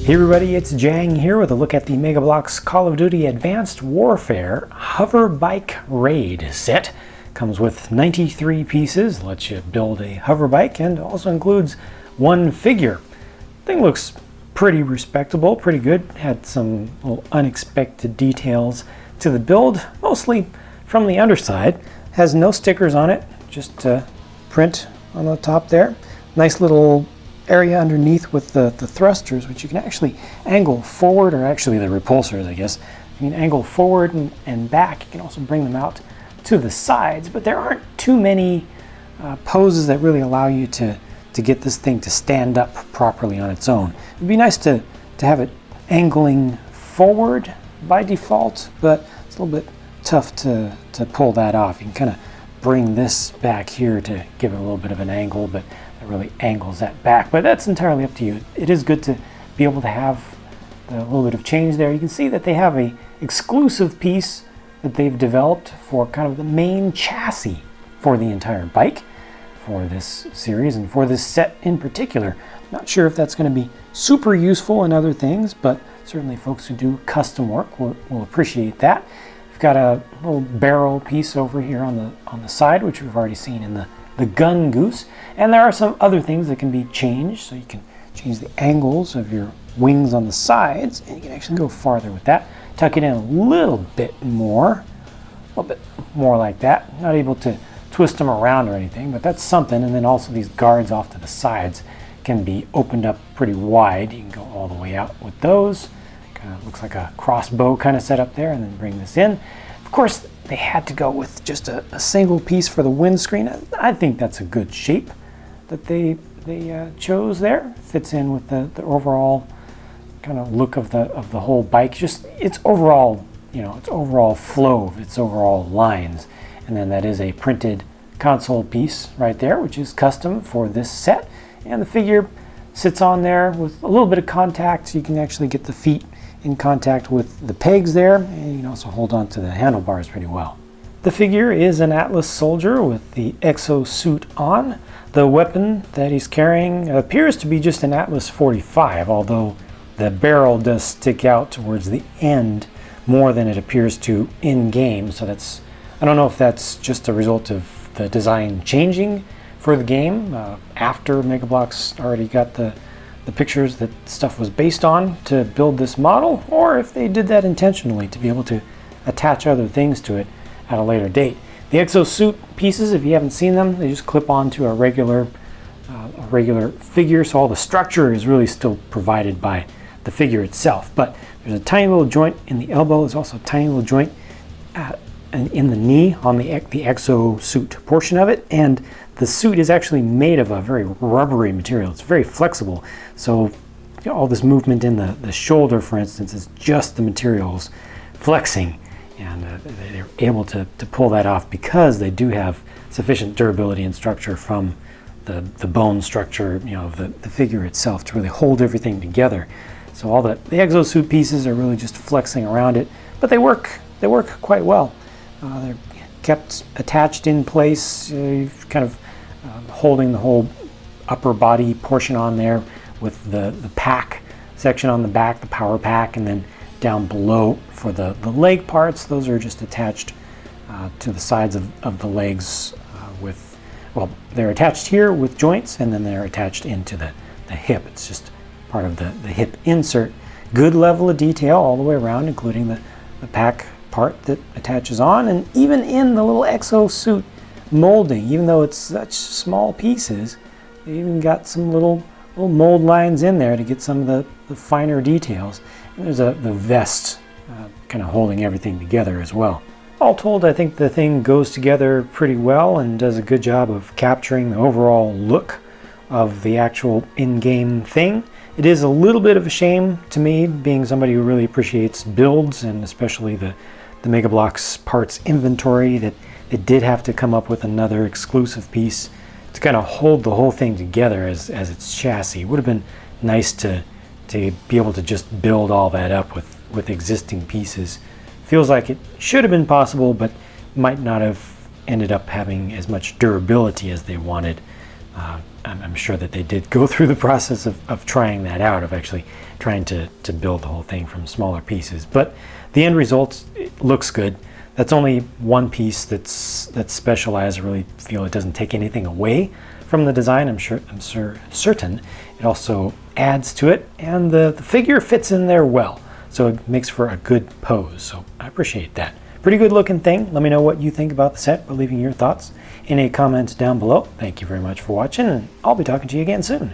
Hey everybody, it's Jang here with a look at the Mega Bloks Call of Duty Advanced Warfare Hoverbike Raid set. Comes with 93 pieces, lets you build a hoverbike, and also includes one figure. Thing looks pretty respectable, pretty good. Had some little unexpected details to the build, mostly from the underside. Has no stickers on it, just print on the top there. Nice little area underneath with the thrusters, which you can actually angle forward, or actually the repulsors, I guess. You can angle forward and back. You can also bring them out to the sides, but there aren't too many poses that really allow you to get this thing to stand up properly on its own. It'd be nice to have it angling forward by default, but it's a little bit tough to pull that off. You can kind of bring this back here to give it a little bit of an angle, but that really angles that back. But that's entirely up to you. It is good to be able to have a little bit of change there. You can see that they have a exclusive piece that they've developed for kind of the main chassis for the entire bike for this series and for this set in particular. Not sure if that's going to be super useful in other things, but certainly folks who do custom work will appreciate that. We've got a little barrel piece over here on the side, which we've already seen in the gun goose, and there are some other things that can be changed. So you can change the angles of your wings on the sides, and you can actually go farther with that. Tuck it in a little bit more like that. Not able to twist them around or anything, but that's something. And then also these guards off to the sides can be opened up pretty wide. You can go all the way out with those. Kind of looks like a crossbow kind of setup there, and then bring this in. Of course, they had to go with just a single piece for the windscreen. I think that's a good shape that they chose there. Fits in with the overall kind of look of the whole bike. Just its overall, its overall flow, its overall lines. And then that is a printed console piece right there, which is custom for this set. And the figure sits on there with a little bit of contact, so you can actually get the feet in contact with the pegs there, and you can also hold on to the handlebars pretty well. The figure is an Atlas soldier with the exosuit on. The weapon that he's carrying appears to be just an Atlas 45, although the barrel does stick out towards the end more than it appears to in-game. So that's, I don't know if that's just a result of the design changing for the game after Mega Bloks already got the pictures that stuff was based on to build this model, or if they did that intentionally to be able to attach other things to it at a later date. The exosuit pieces, if you haven't seen them, they just clip onto a regular figure, so all the structure is really still provided by the figure itself. But there's a tiny little joint in the elbow. There's also a tiny little joint in the knee on the exosuit portion of it, and the suit is actually made of a very rubbery material. It's very flexible, so all this movement in the shoulder, for instance, is just the materials flexing, and they're able to pull that off because they do have sufficient durability and structure from the bone structure, of the figure itself to really hold everything together. So all the exosuit pieces are really just flexing around it, but they work quite well. They're kept attached in place, kind of holding the whole upper body portion on there with the pack section on the back, the power pack, and then down below for the leg parts, those are just attached to the sides of the legs they're attached here with joints, and then they're attached into the hip. It's just part of the hip insert. Good level of detail all the way around, including the pack part that attaches on, and even in the little exosuit molding, even though it's such small pieces, they even got some little mold lines in there to get some of the finer details. And there's the vest kind of holding everything together as well. All told, I think the thing goes together pretty well and does a good job of capturing the overall look of the actual in-game thing. It is a little bit of a shame to me, being somebody who really appreciates builds, and especially the Mega Bloks parts inventory, that it did have to come up with another exclusive piece to kind of hold the whole thing together as its chassis. It would have been nice to be able to just build all that up with existing pieces. Feels like it should have been possible, but might not have ended up having as much durability as they wanted. I'm sure that they did go through the process of trying that out, of actually trying to build the whole thing from smaller pieces. But the end result looks good. That's only one piece that's specialized. I really feel it doesn't take anything away from the design. I'm certain it also adds to it, and the figure fits in there well. So it makes for a good pose. So I appreciate that. Pretty good looking thing. Let me know what you think about the set by leaving your thoughts in a comment down below. Thank you very much for watching, and I'll be talking to you again soon.